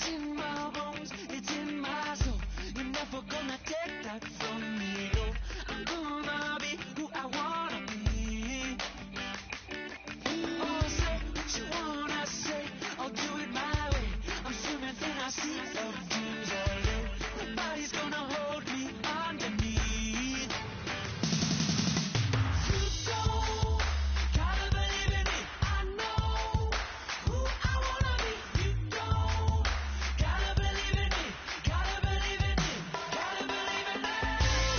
It's in my bones, it's in my soul. You're never gonna take that from me. No, I'm gonna be who I wanna be. Oh, say what you wanna say, I'll do it my way. I'm swimming in a sea of dreams all day. Nobody's gonna hold me underneath. You don't gotta believe in me. I know who I wanna be. You don't gotta believe in me. Gotta believe in me. Gotta believe in me.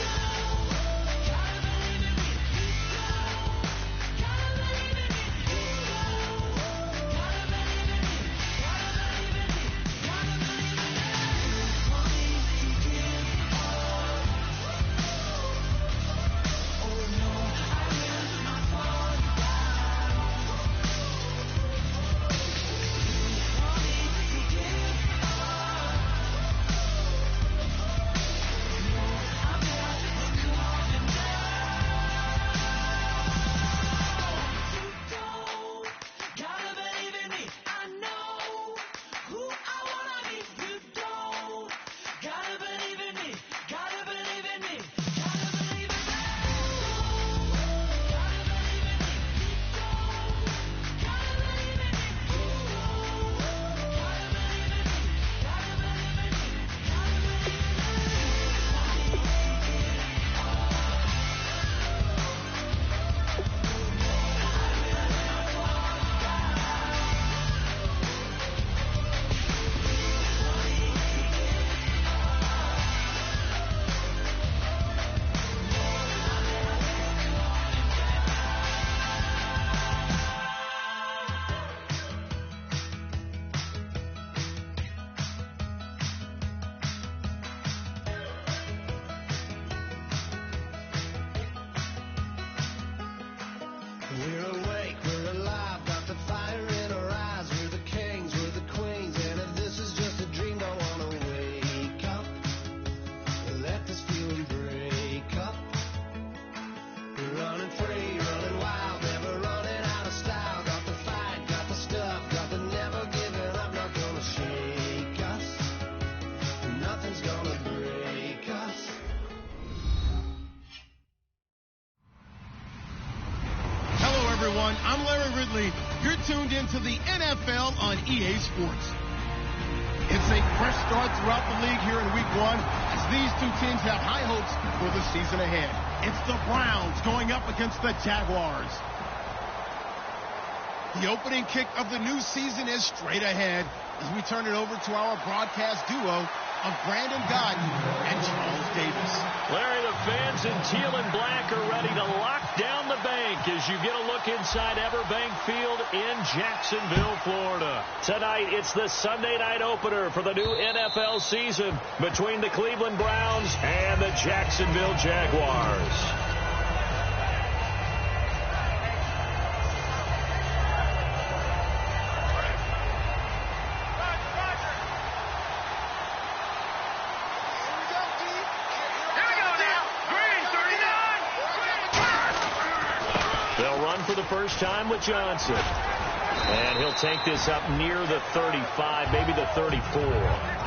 You don't gotta believe in me. You don't gotta believe in me. You don't gotta believe in me. Gotta believe in me. Gotta believe in me. Want me to give up? Oh no, I will not fall down. Want me to give up? No, I'm never coming down. You don't gotta believe in me. I know who I wanna be. You don't gotta believe in me. Gotta believe in me. Gotta believe in me. Gotta believe in me. Gotta believe in me. Gotta believe in me. Gotta believe in me. Gotta believe in We're awake, we're alive, got the fire in our eyes. We're the kings, we're the queens, and if this is just a dream, don't wanna wake up. Let this feeling break up. We're running free, running wild, never running out of style. Got the fight, got the stuff, got the never giving up. Not gonna shake us, nothing's gonna break us. Hello, everyone. I'm Larry Ridley. You're tuned into the NFL on EA Sports. It's a fresh start throughout the league here in Week 1 as these two teams have high hopes for the season ahead. It's the Browns going up against the Jaguars. The opening kick of the new season is straight ahead as we turn it over to our broadcast duo of Brandon Godden and Charles Davis. Larry, the fans in teal and black are ready to lock down the bank as you get a look inside Everbank Field in Jacksonville, Florida. Tonight, it's the Sunday night opener for the new NFL season between the Cleveland Browns and the Jacksonville Jaguars. They'll run for the first time with Johnson. And he'll take this up near the 35, maybe the 34.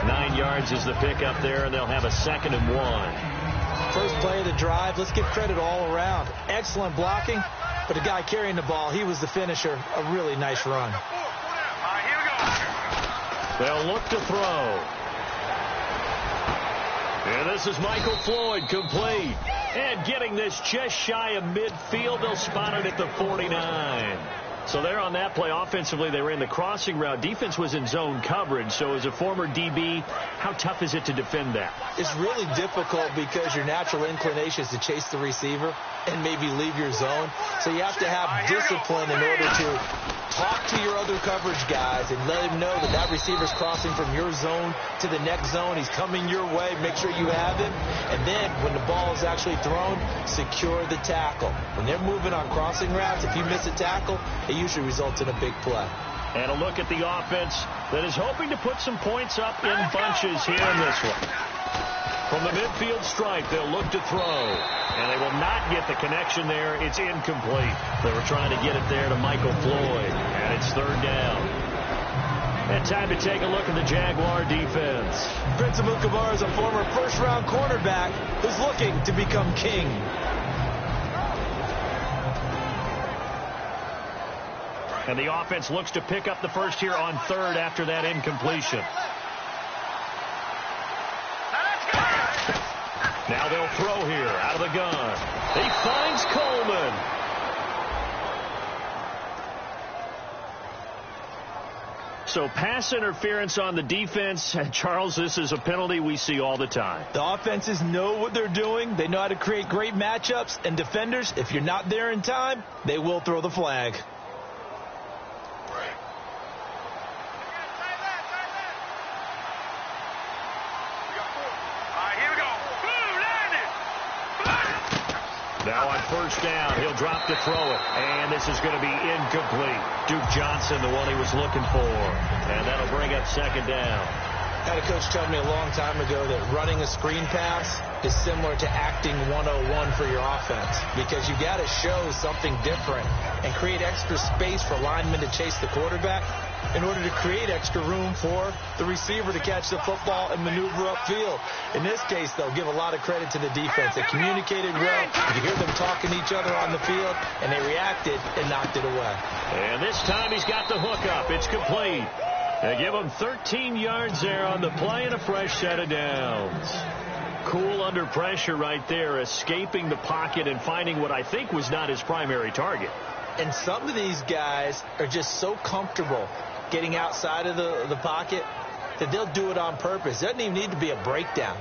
9 yards is the pickup there, and they'll have a 2nd and 1. First play of the drive, let's give credit all around. Excellent blocking, but the guy carrying the ball, he was the finisher. A really nice run. They'll look to throw. And this is Michael Floyd, complete. And getting this just shy of midfield, they'll spot it at the 49. So there on that play, offensively, they ran the crossing route. Defense was in zone coverage. So as a former DB, how tough is it to defend that? It's really difficult because your natural inclination is to chase the receiver and maybe leave your zone. So you have to have discipline in order to talk to your other coverage guys and let him know that that receiver's crossing from your zone to the next zone. He's coming your way. Make sure you have him. And then when the ball is actually thrown, secure the tackle. When they're moving on crossing routes, if you miss a tackle, it usually results in a big play. And a look at the offense that is hoping to put some points up in bunches here in this one. From the midfield stripe, they'll look to throw. And they will not get the connection there. It's incomplete. They were trying to get it there to Michael Floyd. And it's 3rd down. And time to take a look at the Jaguar defense. Prince Amukamara is a former first-round cornerback who's looking to become king. And the offense looks to pick up the first here on third after that incompletion. Now they'll throw here out of the gun. He finds Coleman. So pass interference on the defense. Charles, this is a penalty we see all the time. The offenses know what they're doing. They know how to create great matchups. And defenders, if you're not there in time, they will throw the flag. Now on first down, he'll drop to throw it. And this is going to be incomplete. Duke Johnson, the one he was looking for. And that'll bring up second down. Had a coach tell me a long time ago that running a screen pass is similar to acting 101 for your offense, because you got to show something different and create extra space for linemen to chase the quarterback in order to create extra room for the receiver to catch the football and maneuver upfield. In this case, though, give a lot of credit to the defense. They communicated well. You hear them talking to each other on the field, and they reacted and knocked it away. And this time he's got the hook up. It's complete. They give him 13 yards there on the play and a fresh set of downs. Cool under pressure right there, escaping the pocket and finding what I think was not his primary target. And some of these guys are just so comfortable getting outside of the pocket that they'll do it on purpose. It doesn't even need to be a breakdown.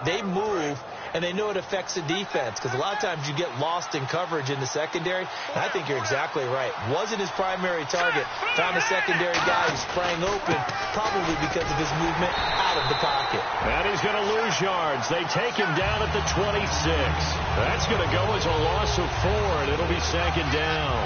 They move, and they know it affects the defense, because a lot of times you get lost in coverage in the secondary. And I think you're exactly right. Wasn't his primary target. Found a secondary guy who sprang open, probably because of his movement out of the pocket. And he's going to lose yards. They take him down at the 26. That's going to go as a loss of 4, and it'll be second down.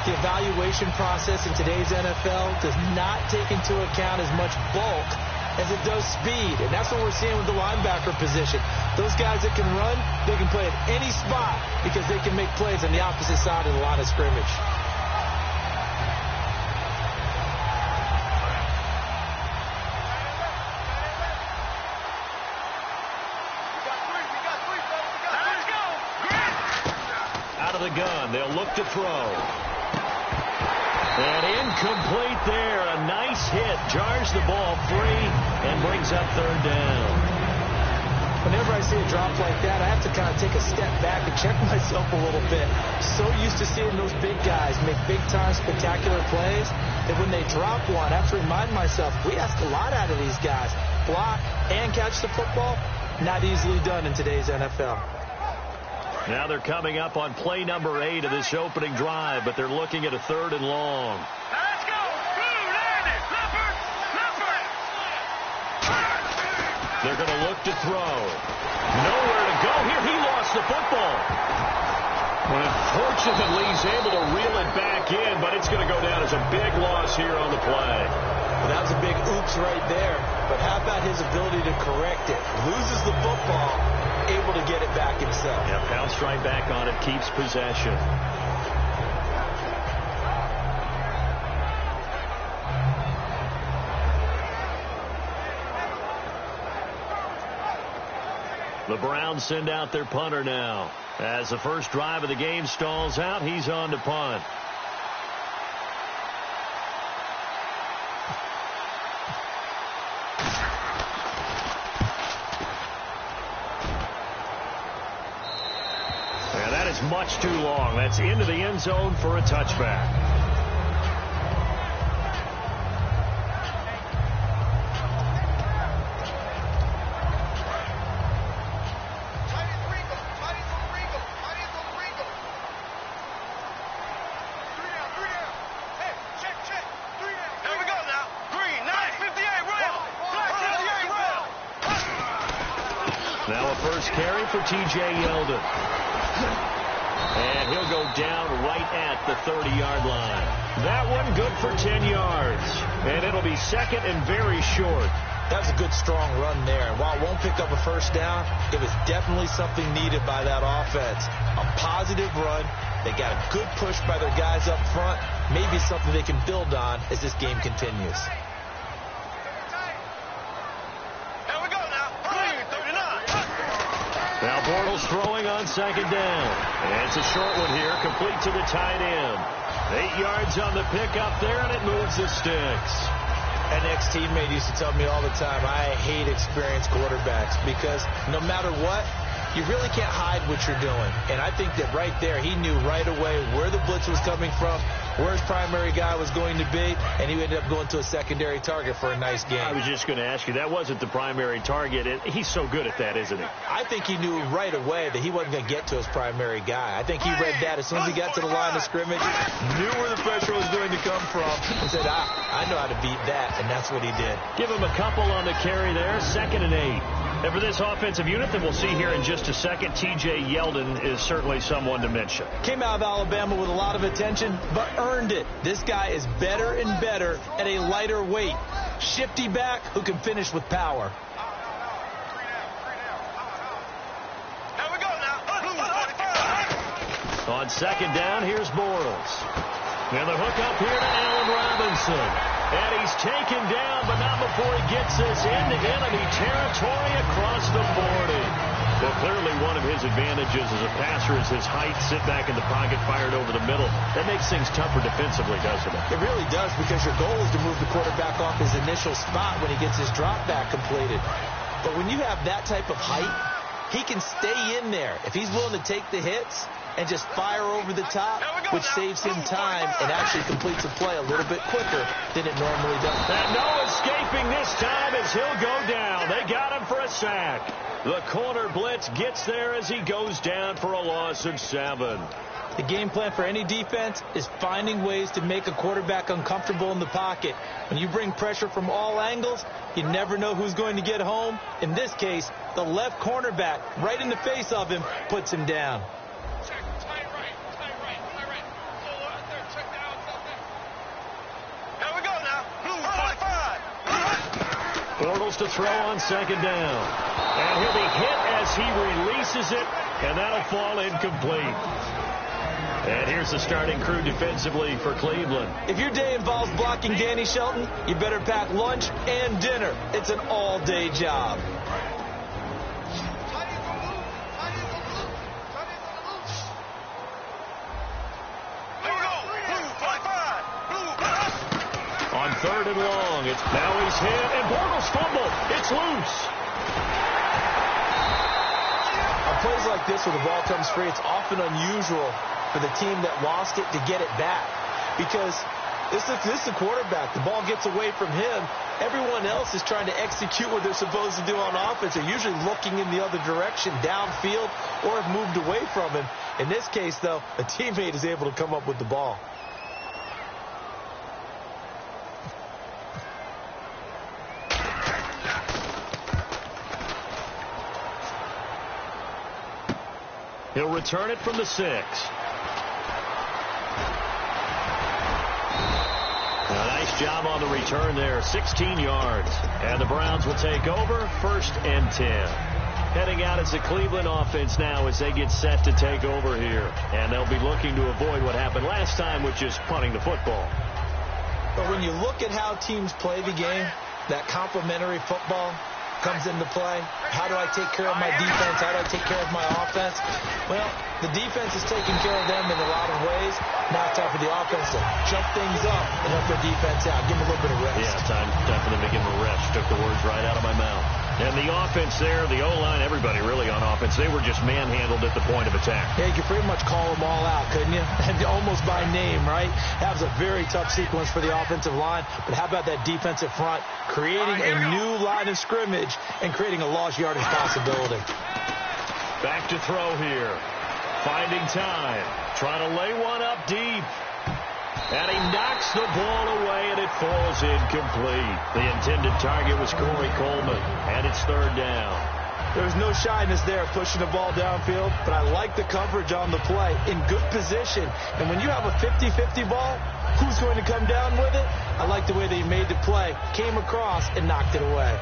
The evaluation process in today's NFL does not take into account as much bulk as it does speed. And that's what we're seeing with the linebacker position. Those guys that can run, they can play at any spot because they can make plays on the opposite side of the line of scrimmage. Out of the gun, they'll look to throw. And incomplete there. A nice hit. Jars the ball free and brings up third down. Whenever I see a drop like that, I have to kind of take a step back and check myself a little bit. So used to seeing those big guys make big-time spectacular plays that when they drop one, I have to remind myself, we ask a lot out of these guys. Block and catch the football, not easily done in today's NFL. Now they're coming up on play number 8 of this opening drive, but they're looking at a 3rd and long. Let's go! They're going to look to throw. Nowhere to go here. He lost the football. Well, unfortunately, he's able to reel it back in, but it's going to go down as a big loss here on the play. Well, that was a big oops right there. But how about his ability to correct it? Loses the football, able to get it back himself. Yeah, bounced right back on it, keeps possession. The Browns send out their punter now. As the first drive of the game stalls out, he's on to punt. And that is much too long. That's into the end zone for a touchback. T.J. Yeldon. And he'll go down right at the 30-yard line. That one good for 10 yards. And it'll be second and very short. That's a good, strong run there. And while it won't pick up a first down, it was definitely something needed by that offense. A positive run. They got a good push by their guys up front. Maybe something they can build on as this game continues. on second down. And it's a short one here, complete to the tight end. 8 yards on the pickup there, and it moves the sticks. An ex-teammate used to tell me all the time, I hate experienced quarterbacks because no matter what, you really can't hide what you're doing. And I think that right there, he knew right away where the blitz was coming from, where his primary guy was going to be, and he ended up going to a secondary target for a nice game. I was just going to ask you, that wasn't the primary target. He's so good at that, isn't he? I think he knew right away that he wasn't going to get to his primary guy. I think he read that as soon as he got to the line of scrimmage, knew where the pressure was going to come from, and said, I know how to beat that, and that's what he did. Give him a couple on the carry there, 2nd and 8. And for this offensive unit that we'll see here in just a second, T.J. Yeldon is certainly someone to mention. Came out of Alabama with a lot of attention, but earned it. This guy is better and better at a lighter weight. Shifty back who can finish with power. Here we go now. On second down, here's Bortles. And the hook up here to Allen Robinson. And he's taken down, but not before he gets this into enemy territory across the 40. Well, clearly one of his advantages as a passer is his height, sit back in the pocket, fired over the middle. That makes things tougher defensively, doesn't it? It really does, because your goal is to move the quarterback off his initial spot when he gets his drop back completed. But when you have that type of height, he can stay in there. If he's willing to take the hits and just fire over the top, which saves him time and actually completes the play a little bit quicker than it normally does. And no escaping this time as he'll go down. They got him for a sack. The corner blitz gets there as he goes down for a loss of 7. The game plan for any defense is finding ways to make a quarterback uncomfortable in the pocket. When you bring pressure from all angles, you never know who's going to get home. In this case, the left cornerback, right in the face of him, puts him down. Bortles to throw on second down. And he'll be hit as he releases it, and that'll fall incomplete. And here's the starting crew defensively for Cleveland. If your day involves blocking Danny Shelton, you better pack lunch and dinner. It's an all-day job. On 3rd and long, now he's hit, and Bortles fumble. It's loose. On plays like this where the ball comes free, it's often unusual for the team that lost it to get it back, because this is the quarterback. The ball gets away from him. Everyone else is trying to execute what they're supposed to do on offense. They're usually looking in the other direction, downfield, or have moved away from him. In this case, though, a teammate is able to come up with the ball. He'll return it from the 6. A nice job on the return there, 16 yards. And the Browns will take over, 1st and 10. Heading out as the Cleveland offense now as they get set to take over here. And they'll be looking to avoid what happened last time, which is punting the football. But when you look at how teams play the game, that complementary football comes into play. How do I take care of my defense? How do I take care of my offense? Well, the defense is taking care of them in a lot of ways. Now it's time for the offense to jump things up and help their defense out. Give them a little bit of rest. Yeah, time for them to give them a rest. Took the words right out of my mouth. And the offense there, the O-line, everybody really on offense, they were just manhandled at the point of attack. Yeah, you could pretty much call them all out, couldn't you? Almost by name, right? That was a very tough sequence for the offensive line. But how about that defensive front creating a new line of scrimmage and creating a lost yardage possibility? Back to throw here. Finding time. Trying to lay one up deep. And he knocks the ball away, and it falls incomplete. The intended target was Corey Coleman, and it's 3rd down. There's no shyness there pushing the ball downfield, but I like the coverage on the play. In good position. And when you have a 50-50 ball, who's going to come down with it? I like the way they made the play, came across, and knocked it away.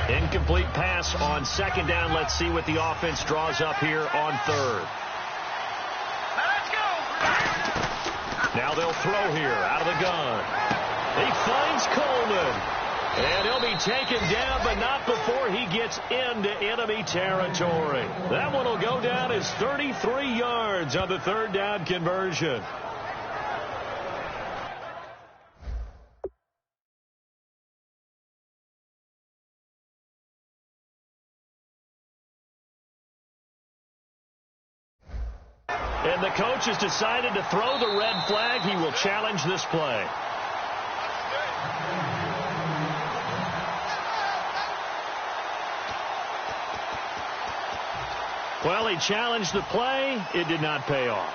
Incomplete pass on 2nd down. Let's see what the offense draws up here on 3rd. Now they'll throw here out of the gun. He finds Coleman. And he'll be taken down, but not before he gets into enemy territory. That one will go down as 33 yards on the third down conversion. And the coach has decided to throw the red flag. He will challenge this play. Well, he challenged the play. It did not pay off.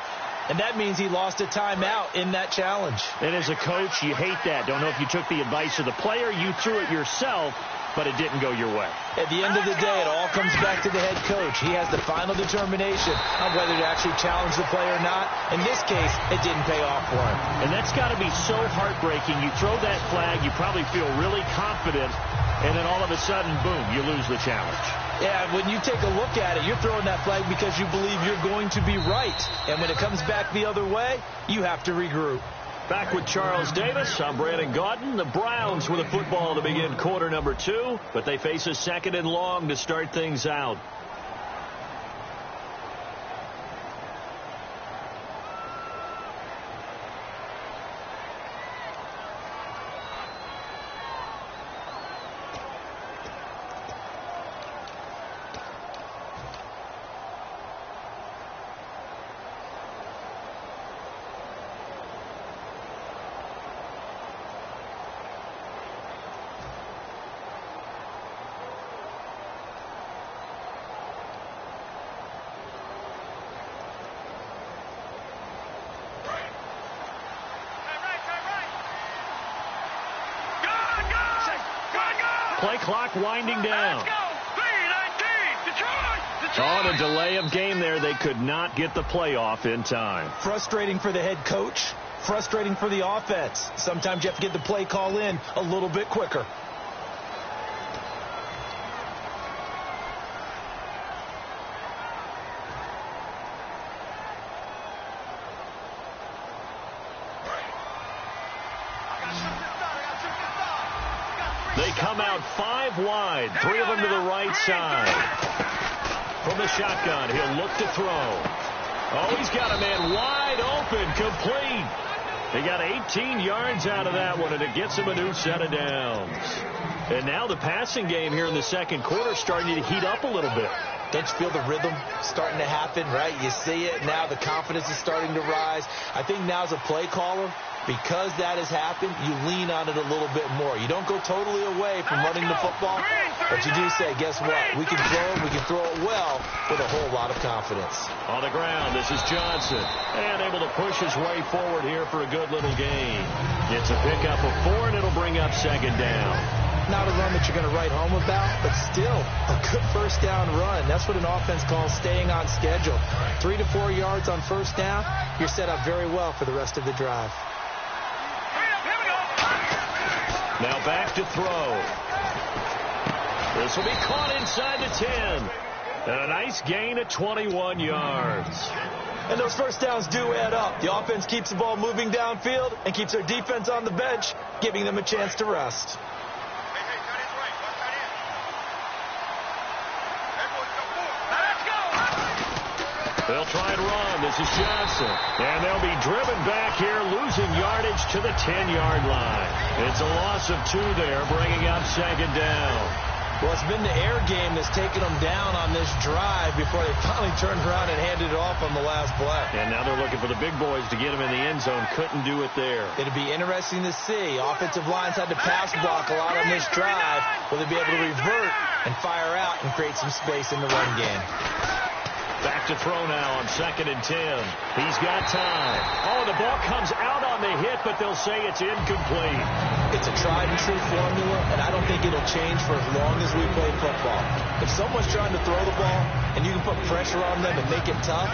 And that means he lost a timeout in that challenge. And as a coach, you hate that. Don't know if you took the advice of the player, you threw it yourself, but it didn't go your way. At the end of the day, it all comes back to the head coach. He has the final determination on whether to actually challenge the play or not. In this case, it didn't pay off for him. And that's got to be so heartbreaking. You throw that flag, you probably feel really confident, and then all of a sudden, boom, you lose the challenge. Yeah, when you take a look at it, you're throwing that flag because you believe you're going to be right. And when it comes back the other way, you have to regroup. Back with Charles Davis, I'm Brandon Gaudin. The Browns with a football to begin quarter number 2, but they face a second and long to start things out. Play clock winding down. On a delay of game there, they could not get the playoff in time. Frustrating for the head coach, frustrating for the offense. Sometimes you have to get the play call in a little bit quicker. They come out 5 wide, 3 of them to the right side. From the shotgun, he'll look to throw. Oh, he's got a man wide open, complete. He got 18 yards out of that one, and it gets him a new set of downs. And now the passing game here in the second quarter starting to heat up a little bit. Don't you feel the rhythm starting to happen, right? You see it. Now the confidence is starting to rise. I think now as a play caller, because that has happened, you lean on it a little bit more. You don't go totally away from running the football, but you do say, guess what? We can throw it, we can throw it well with a whole lot of confidence. On the ground, this is Johnson. And able to push his way forward here for a good little gain. It's a pickup of 4, and it'll bring up second down. Not a run that you're going to write home about, but still a good first down run. That's what an offense calls staying on schedule. 3 to 4 yards on first down, you're set up very well for the rest of the drive. Now back to throw. This will be caught inside the 10. And a nice gain of 21 yards. And those first downs do add up. The offense keeps the ball moving downfield and keeps their defense on the bench, giving them a chance to rest. They'll try and run. This is Johnson. And they'll be driven back here, losing yardage to the 10-yard line. It's a loss of 2 there, bringing up second down. Well, it's been the air game that's taken them down on this drive before they finally turned around and handed it off on the last play. And now they're looking for the big boys to get them in the end zone. Couldn't do it there. It'll be interesting to see. Offensive lines had to pass block a lot on this drive. Will they be able to revert and fire out and create some space in the run game? Back to throw now on 2nd and 10. He's got time. Oh, the ball comes out on the hit, but they'll say it's incomplete. It's a tried-and-true formula, and I don't think it'll change for as long as we play football. If someone's trying to throw the ball and you can put pressure on them and make it tough,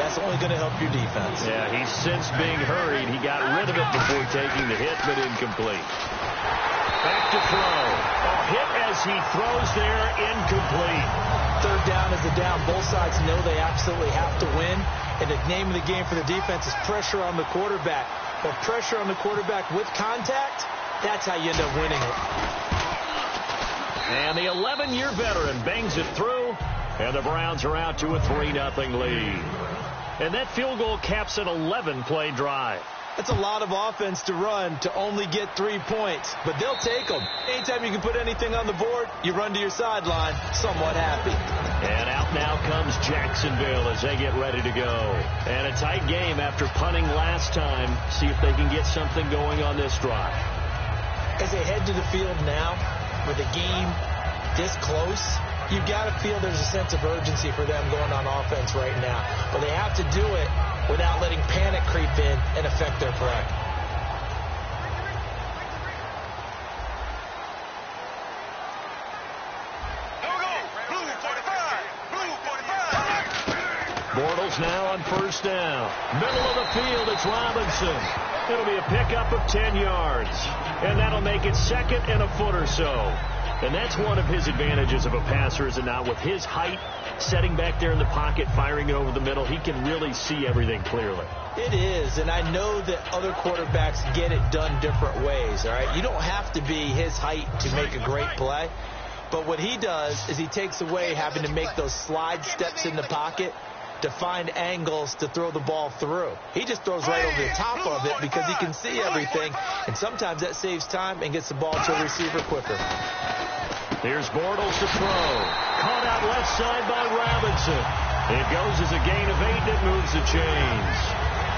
that's only going to help your defense. Yeah, he's since being hurried. He got rid of it before taking the hit, but incomplete. Back to throw. A hit as he throws there, incomplete. Third down is the down. Both sides know they absolutely have to win. And the name of the game for the defense is pressure on the quarterback. But pressure on the quarterback with contact, that's how you end up winning it. And the 11-year veteran bangs it through, and the Browns are out to a 3-0 lead. And that field goal caps an 11-play drive. That's a lot of offense to run to only get 3 points, but they'll take them. Anytime you can put anything on the board, you run to your sideline somewhat happy. And out now comes Jacksonville as they get ready to go. And a tight game after punting last time. See if they can get something going on this drive. As they head to the field now, with the game this close, you've got to feel there's a sense of urgency for them going on offense right now. But they have to do it without letting panic creep in and affect their play. Bortles now on first down. Middle of the field, it's Robinson. It'll be a pickup of 10 yards. And that'll make it second and a foot or so. And that's one of his advantages of a passer, is it not? With his height, setting back there in the pocket, firing it over the middle, he can really see everything clearly. It is, and I know that other quarterbacks get it done different ways, all right? You don't have to be his height to make a great play. But what he does is he takes away having to make those slide steps in the pocket to find angles to throw the ball through. He just throws right over the top of it because he can see everything, and sometimes that saves time and gets the ball to a receiver quicker. Here's Bortles to throw. Caught out left side by Robinson. It goes as a gain of 8, and it moves the chains.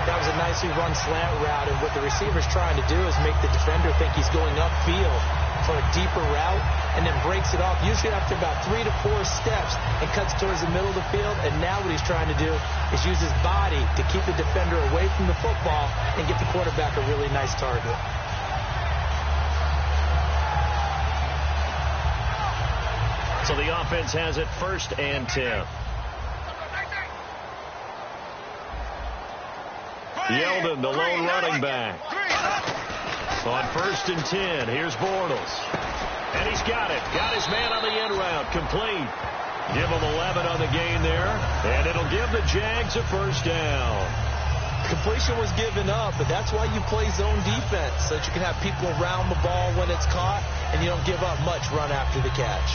That was a nicely run slant route, and what the receiver's trying to do is make the defender think he's going upfield for a deeper route, and then breaks it off, usually after about 3 to 4 steps, and cuts towards the middle of the field. And now what he's trying to do is use his body to keep the defender away from the football and get the quarterback a really nice target. So the offense has it 1st and 10. Yeldon, the lone running back. On 1st and 10, here's Bortles. And he's got it. Got his man on the end route. Complete. Give him 11 on the gain there. And it'll give the Jags a 1st down. Completion was given up, but that's why you play zone defense, so that you can have people around the ball when it's caught, and you don't give up much run after the catch.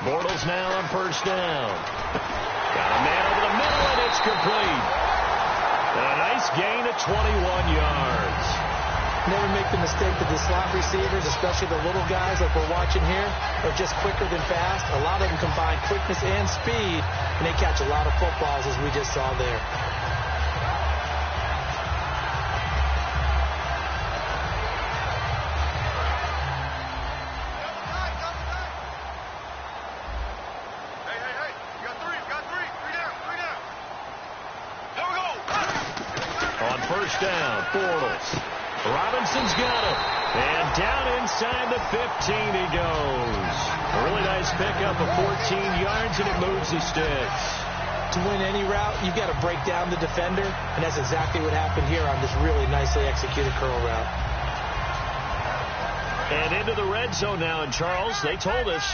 Bortles now on 1st down. Got a man over the middle, and it's complete. A nice gain of 21 yards. Never make the mistake that the slot receivers, especially the little guys like we're watching here, are just quicker than fast. A lot of them combine quickness and speed, and they catch a lot of footballs, as we just saw there. Down, Bortles. Robinson's got it. And down inside the 15 he goes. A really nice pickup of 14 yards, and it moves the sticks. To win any route, you've got to break down the defender, and that's exactly what happened here on this really nicely executed curl route. And into the red zone now, and Charles, they told us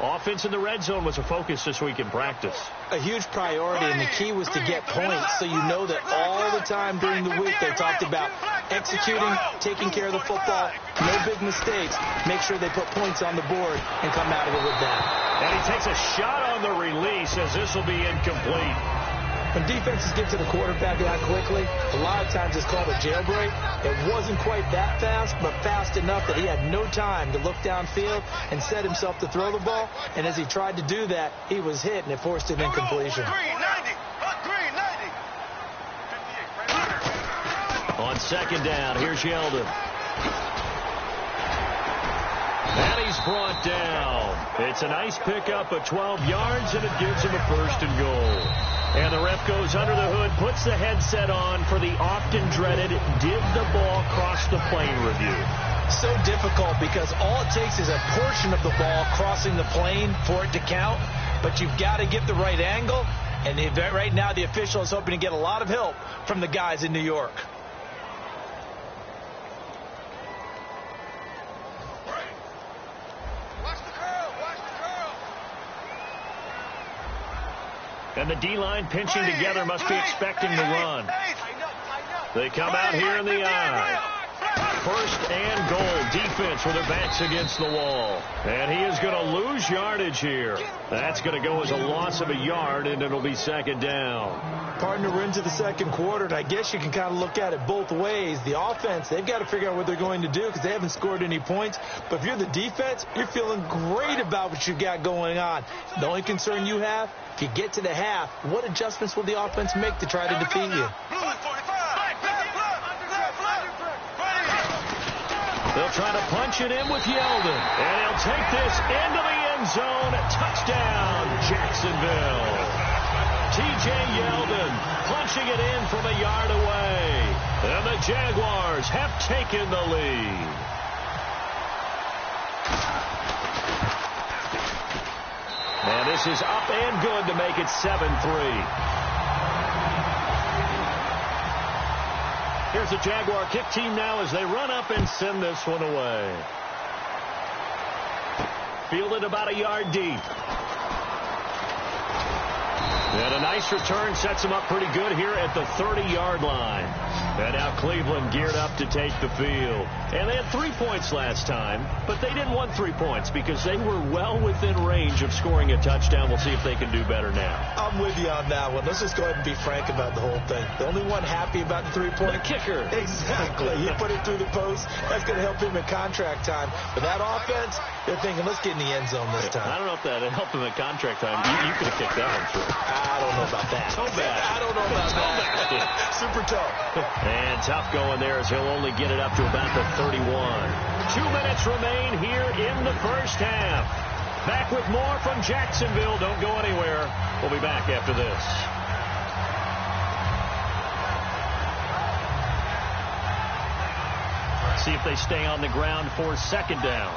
offense in the red zone was a focus this week in practice. A huge priority, and the key was to get points, so you know that all the time during the week they talked about executing, taking care of the football, no big mistakes, make sure they put points on the board, and come out of it with that. And he takes a shot on the release as this will be incomplete. When defenses get to the quarterback that quickly, a lot of times it's called a jailbreak. It wasn't quite that fast, but fast enough that he had no time to look downfield and set himself to throw the ball. And as he tried to do that, he was hit, and it forced an incompletion. On 2nd down, here's Yeldon. And he's brought down. It's a nice pickup of 12 yards, and it gives him a 1st and goal. And the ref goes under the hood, puts the headset on for the often dreaded did the ball cross the plane review. So difficult because all it takes is a portion of the ball crossing the plane for it to count, but you've got to get the right angle, and right now the official is hoping to get a lot of help from the guys in New York. And the D-line pinching together must be expecting the run. They come out here in the eye. First and goal. Defense with their backs against the wall. And he is going to lose yardage here. That's going to go as a loss of a yard, and it'll be second down. Partner, we're into the second quarter, and I guess you can kind of look at it both ways. The offense, they've got to figure out what they're going to do because they haven't scored any points. But if you're the defense, you're feeling great about what you got going on. The only concern you have, if you get to the half, what adjustments will the offense make to try to defeat you? They'll try to punch it in with Yeldon. And he'll take this into the end zone. Touchdown, Jacksonville. T.J. Yeldon punching it in from a yard away. And the Jaguars have taken the lead. And this is up and good to make it 7-3. Here's the Jaguar kick team now as they run up and send this one away. Fielded about a yard deep. And a nice return sets them up pretty good here at the 30-yard line. And now Cleveland geared up to take the field. And they had 3 points last time, but they didn't want 3 points because they were well within range of scoring a touchdown. We'll see if they can do better now. I'm with you on that one. Let's just go ahead and be frank about the whole thing. The only one happy about the 3-point. The kicker. Exactly. You put it through the post. That's going to help him in contract time. But that offense, they're thinking, let's get in the end zone this time. I don't know if that helped him in contract time. You could have kicked that one through. I don't know about that. So bad. I don't know about that. Super tough. And tough going there as he'll only get it up to about the 31. 2 minutes remain here in the first half. Back with more from Jacksonville. Don't go anywhere. We'll be back after this. See if they stay on the ground for second down.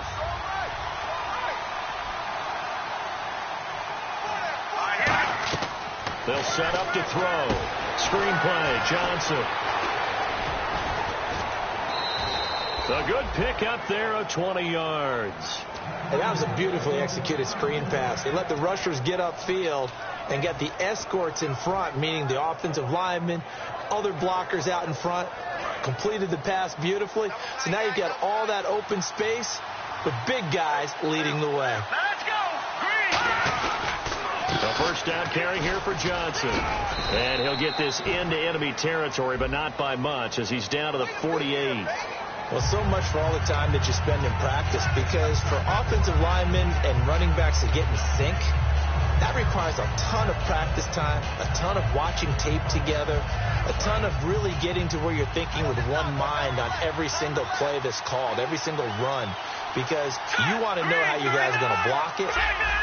They'll set up to throw. Screenplay, Johnson. A good pick up there of 20 yards. And that was a beautifully executed screen pass. They let the rushers get upfield and get the escorts in front, meaning the offensive linemen, other blockers out in front, completed the pass beautifully. So now you've got all that open space with big guys leading the way. Let's go! Green! A first down carry here for Johnson. And he'll get this into enemy territory, but not by much as he's down to the 48. Well, so much for all the time that you spend in practice, because for offensive linemen and running backs to get in sync, that requires a ton of practice time, a ton of watching tape together, a ton of really getting to where you're thinking with one mind on every single play that's called, every single run, because you want to know how you guys are going to block it.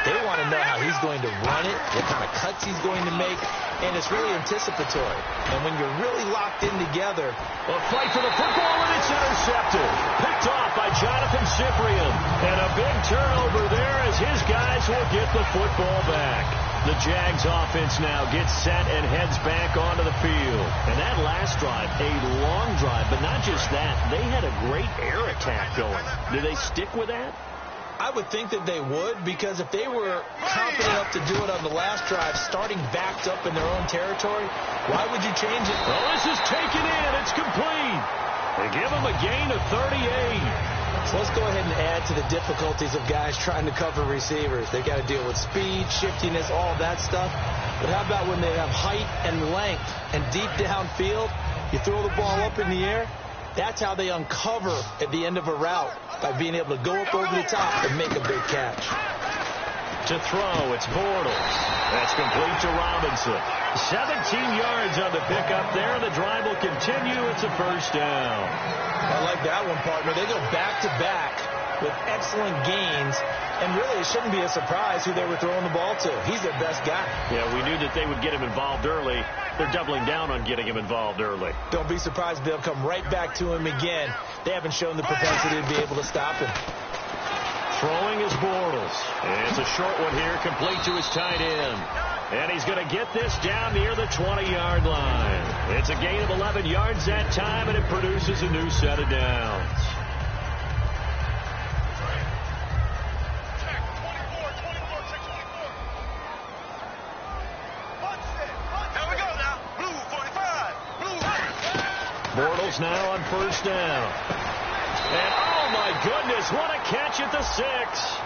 They want to know how he's going to run it, what kind of cuts he's going to make, and it's really anticipatory. And when you're really locked in together, a fight for the football, and it's intercepted. Picked off by Jonathan Cyprien. And a big turnover there as his guys will get the football back. The Jags offense now gets set and heads back onto the field. And that last drive, a long drive, but not just that. They had a great air attack going. Do they stick with that? I would think that they would, because if they were confident enough to do it on the last drive, starting backed up in their own territory, why would you change it? Well, this is taken in. It's complete. They give them a gain of 38. So let's go ahead and add to the difficulties of guys trying to cover receivers. They got to deal with speed, shiftiness, all that stuff. But how about when they have height and length and deep downfield, you throw the ball up in the air? That's how they uncover at the end of a route, by being able to go up over the top and make a big catch. To throw, it's Bortles. That's complete to Robinson. 17 yards on the pickup there. The drive will continue. It's a first down. I like that one, partner. They go back-to-back with excellent gains, and really it shouldn't be a surprise who they were throwing the ball to. He's their best guy. Yeah, we knew that they would get him involved early. They're doubling down on getting him involved early. Don't be surprised they'll come right back to him again. They haven't shown the propensity to be able to stop him. Throwing is Bortles. And it's a short one here, complete to his tight end. And he's going to get this down near the 20-yard line. It's a gain of 11 yards that time, and it produces a new set of downs. Bortles now on first down. And, oh, my goodness, what a catch at the 6.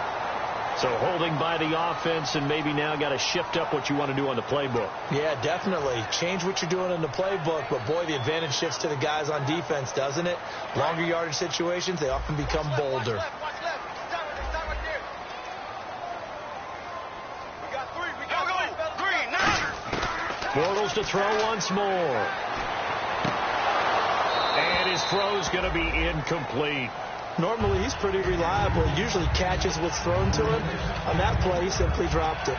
So holding by the offense, and maybe now got to shift up what you want to do on the playbook. Yeah, definitely. Change what you're doing in the playbook, but, boy, the advantage shifts to the guys on defense, doesn't it? Longer yardage situations, they often become bolder. Bortles to throw once more. And his throw's going to be incomplete. Normally, he's pretty reliable. Usually catches what's thrown to him. On that play, he simply dropped it.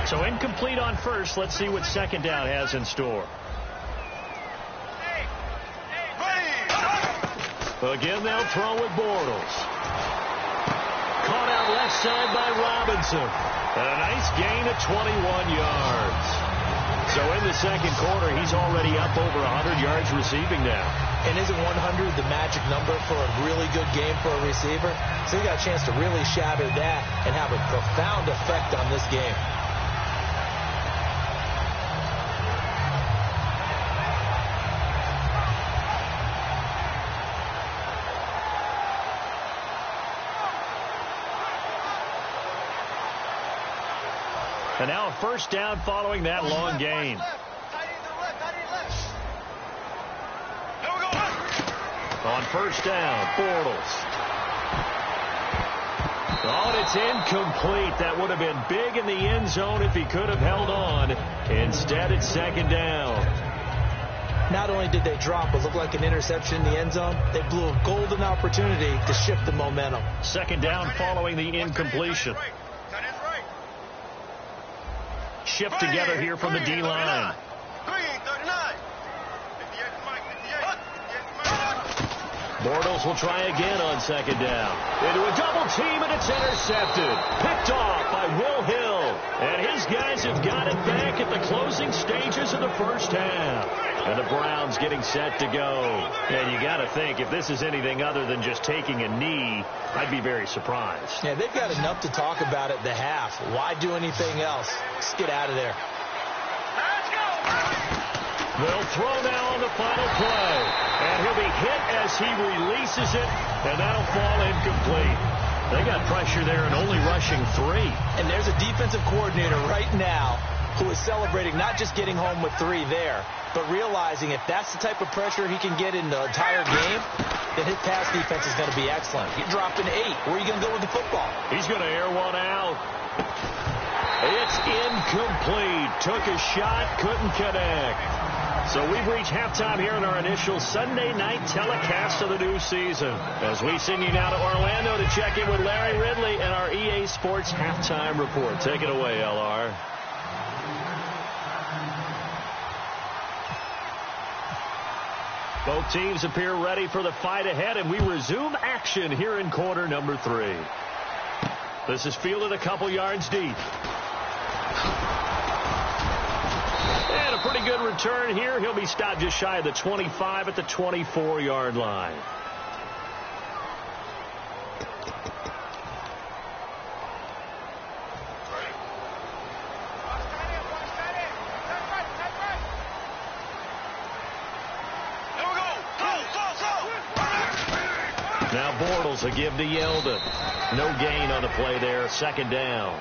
So incomplete on first. Let's see what second down has in store. Again, they'll throw with Bortles. Caught out left side by Robinson. And a nice gain of 21 yards. So in the second quarter, he's already up over 100 yards receiving now. And isn't 100 the magic number for a really good game for a receiver? So he got a chance to really shatter that and have a profound effect on this game. And now a first down following that long gain. On first down, Bortles. Oh, and it's incomplete. That would have been big in the end zone if he could have held on. Instead, it's second down. Not only did they drop what looked like an interception in the end zone, they blew a golden opportunity to shift the momentum. Second down following the incompletion. Shift together here from the D-line. Bortles will try again on second down. Into a double team, and it's intercepted. Picked off by Will Hill. And his guys have got it back at the closing stages of the first half. And the Browns getting set to go. And you got to think, if this is anything other than just taking a knee, I'd be very surprised. Yeah, they've got enough to talk about at the half. Why do anything else? Just get out of there. They'll throw now on the final play. And he'll be hit as he releases it, and that'll fall incomplete. They got pressure there and only rushing 3. And there's a defensive coordinator right now who is celebrating not just getting home with 3 there, but realizing if that's the type of pressure he can get in the entire game, then his pass defense is going to be excellent. You're dropping 8. Where are you going to go with the football? He's going to air one out. It's incomplete. Took a shot, couldn't connect. So we've reached halftime here in our initial Sunday night telecast of the new season. As we send you now to Orlando to check in with Larry Ridley and our EA Sports halftime report. Take it away, LR. Both teams appear ready for the fight ahead, and we resume action here in quarter number 3. This is fielded a couple yards deep. And a pretty good return here. He'll be stopped just shy of the 25 at the 24-yard line. Now Bortles will give to Yeldon. No gain on the play there. Second down.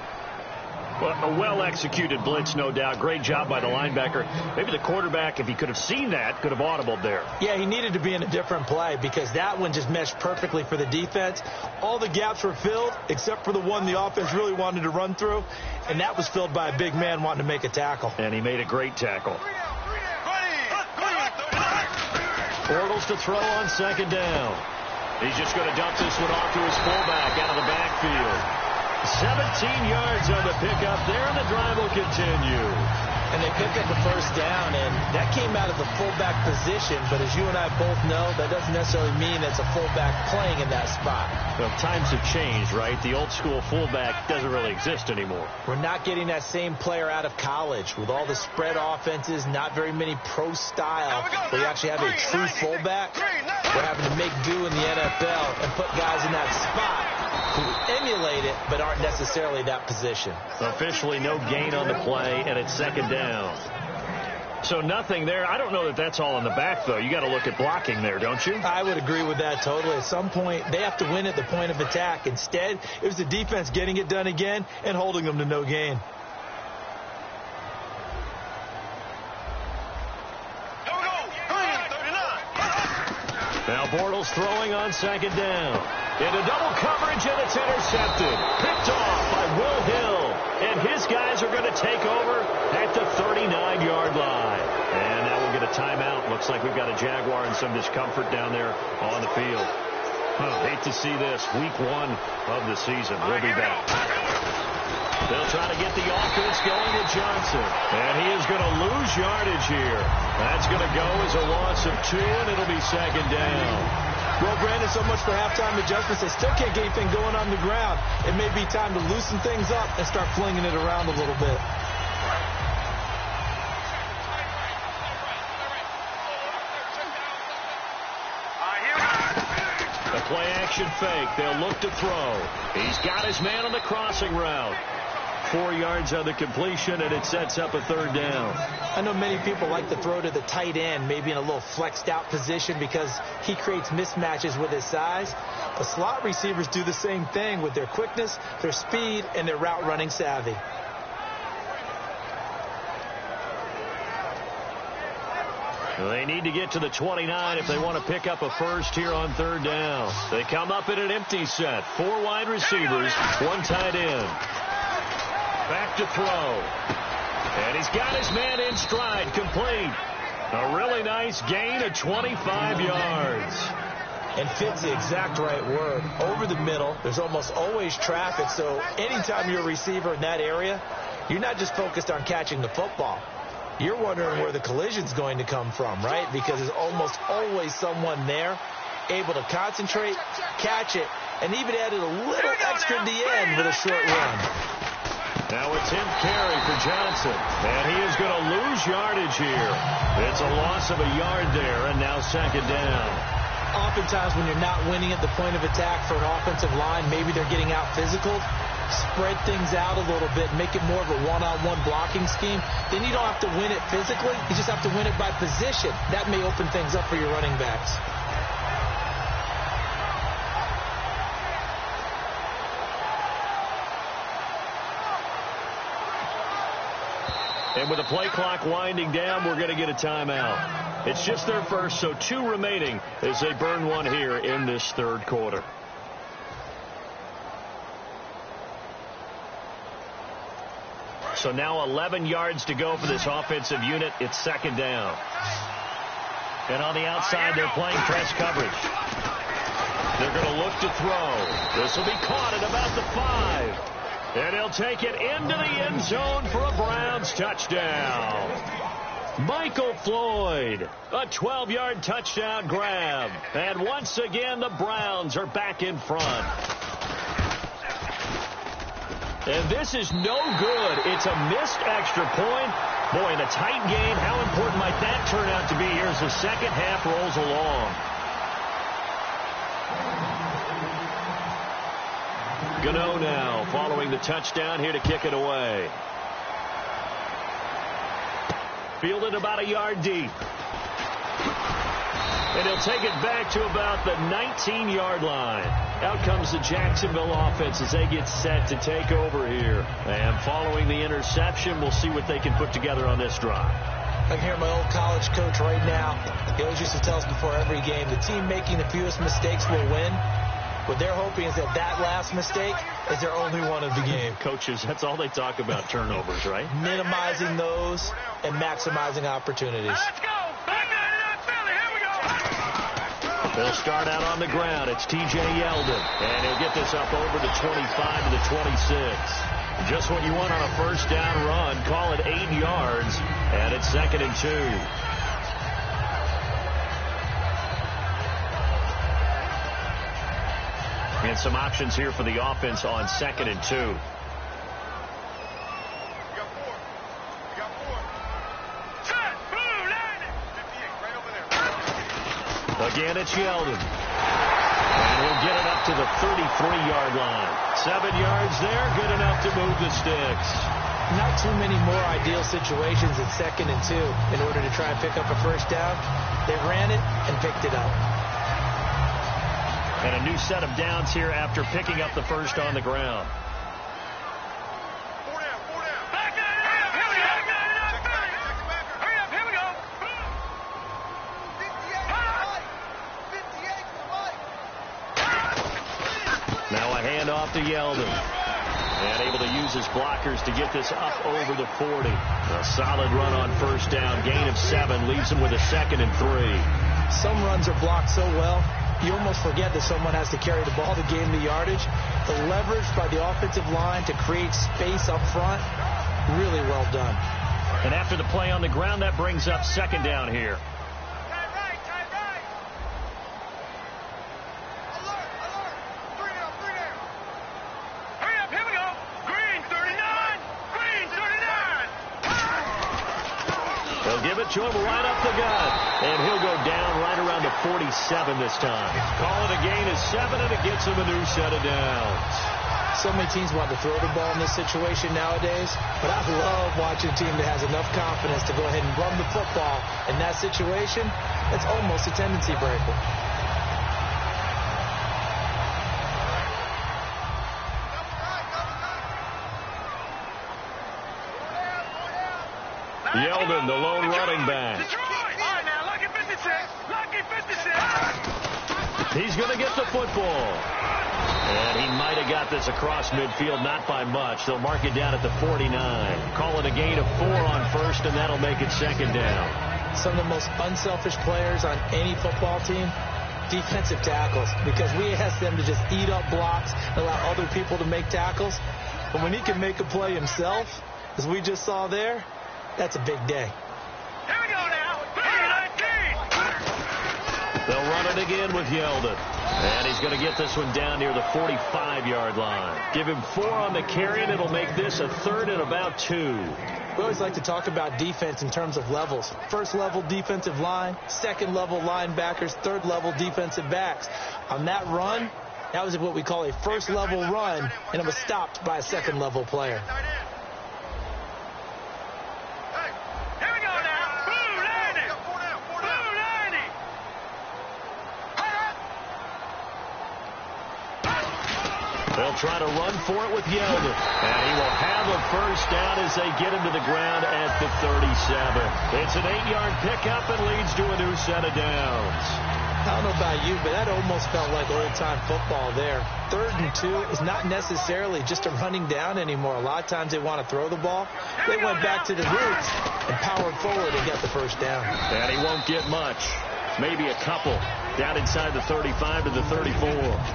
Well, a well-executed blitz, no doubt. Great job by the linebacker. Maybe the quarterback, if he could have seen that, could have audibled there. Yeah, he needed to be in a different play because that one just meshed perfectly for the defense. All the gaps were filled except for the one the offense really wanted to run through, and that was filled by a big man wanting to make a tackle. And he made a great tackle. Bortles to throw on second down. He's just going to dump this one off to his fullback out of the backfield. 17 yards on the pickup there, and the drive will continue. And they picked up the first down, and that came out of the fullback position. But as you and I both know, that doesn't necessarily mean it's a fullback playing in that spot. Well, times have changed, right? The old school fullback doesn't really exist anymore. We're not getting that same player out of college with all the spread offenses, not very many pro style, where you actually have a true fullback. We're having to make do in the NFL and put guys in that spot who emulate it but aren't necessarily that position. Officially no gain on the play, and it's second down. So nothing there. I don't know that that's all in the back, though. You got to look at blocking there, don't you? I would agree with that totally. At some point, they have to win at the point of attack. Instead, it was the defense getting it done again and holding them to no gain. Now Bortles throwing on second down. Into double coverage, and it's intercepted. Picked off by Will Hill. And his guys are going to take over at the 39-yard line. And now we'll get a timeout. Looks like we've got a Jaguar and some discomfort down there on the field. Hate to see this. Week 1 of the season. We'll be back. They'll try to get the offense going with Johnson. And he is going to lose yardage here. That's going to go as a loss of 2, and it'll be second down. Well, Brandon, so much for halftime adjustments. They still can't get anything going on the ground. It may be time to loosen things up and start flinging it around a little bit. The play-action fake. They'll look to throw. He's got his man on the crossing route. 4 yards on the completion, and it sets up a third down. I know many people like to throw to the tight end, maybe in a little flexed out position because he creates mismatches with his size. But slot receivers do the same thing with their quickness, their speed, and their route running savvy. They need to get to the 29 if they want to pick up a first here on third down. They come up in an empty set. 4 wide receivers, 1 tight end. Back to throw. And he's got his man in stride, complete. A really nice gain of 25 yards. And fits the exact right word. Over the middle, there's almost always traffic, so anytime you're a receiver in that area, you're not just focused on catching the football. You're wondering where the collision's going to come from, right? Because there's almost always someone there able to concentrate, catch it, and even added a little extra at the end with a short run. Now it's him carry for Johnson, and he is going to lose yardage here. It's a loss of a yard there, and now second down. Oftentimes when you're not winning at the point of attack for an offensive line, maybe they're getting out physical, spread things out a little bit, make it more of a one-on-one blocking scheme. Then you don't have to win it physically. You just have to win it by position. That may open things up for your running backs. And with the play clock winding down, we're going to get a timeout. It's just their first, so 2 remaining as they burn 1 here in this third quarter. So now 11 yards to go for this offensive unit. It's second down. And on the outside, they're playing press coverage. They're going to look to throw. This will be caught at about the 5. And he'll take it into the end zone for a Browns touchdown. Michael Floyd, a 12-yard touchdown grab. And once again, the Browns are back in front. And this is no good. It's a missed extra point. Boy, in a tight game, how important might that turn out to be here as the second half rolls along? Gano now following the touchdown here to kick it away. Fielded about a yard deep. And he'll take it back to about the 19-yard line. Out comes the Jacksonville offense as they get set to take over here. And following the interception, we'll see what they can put together on this drive. I can hear my old college coach right now. He always used to tell us before every game, the team making the fewest mistakes will win. What they're hoping is that last mistake is their only one of the game. Coaches, that's all they talk about, turnovers, right? Minimizing those and maximizing opportunities. Let's go. Back to Philly. Here we go. They'll start out on the ground. It's T.J. Yeldon. And he'll get this up over the 25 to the 26. Just what you want on a first down run. Call it 8 yards. And it's 2nd and 2. And some options here for the offense on 2nd and 2. Again, it's Yeldon. And we'll get it up to the 33-yard line. 7 yards there, good enough to move the sticks. Not too many more ideal situations in 2nd and 2 in order to try and pick up a first down. They ran it and picked it up. And a new set of downs here after picking up the first on the ground. Now a handoff to Yeldon. And able to use his blockers to get this up over the 40. A solid run on first down. Gain of 7 leaves him with a 2nd and 3. Some runs are blocked so well, you almost forget that someone has to carry the ball to gain the yardage. The leverage by the offensive line to create space up front, really well done. And after the play on the ground, that brings up 2nd down here. To him right up the gut, and he'll go down right around the 47 this time. Call it a gain of 7, and it gets him a new set of downs. So many teams want to throw the ball in this situation nowadays, but I love watching a team that has enough confidence to go ahead and run the football in that situation. That's almost a tendency breaker. Yeldon, the lone running back. He's going to get the football. And he might have got this across midfield, not by much. They'll mark it down at the 49. Call it a gain of 4 on first, and that'll make it 2nd down. Some of the most unselfish players on any football team, defensive tackles, because we ask them to just eat up blocks and allow other people to make tackles. But when he can make a play himself, as we just saw there, that's a big day. Here we go now. They'll run it again with Yeldon. And he's going to get this one down near the 45-yard line. Give him 4 on the carry, and it'll make this a 3rd and about 2. We always like to talk about defense in terms of levels. 1st level defensive line, 2nd level linebackers, 3rd level defensive backs. On that run, that was what we call a 1st level run, and it was stopped by a 2nd level player. They'll try to run for it with Yeldon. And he will have a first down as they get him to the ground at the 37. It's an 8-yard pickup and leads to a new set of downs. I don't know about you, but that almost felt like old-time football there. 3rd and 2 is not necessarily just a running down anymore. A lot of times they want to throw the ball. They went back to the roots and powered forward and got the first down. And he won't get much. Maybe a couple. Down inside the 35 to the 34.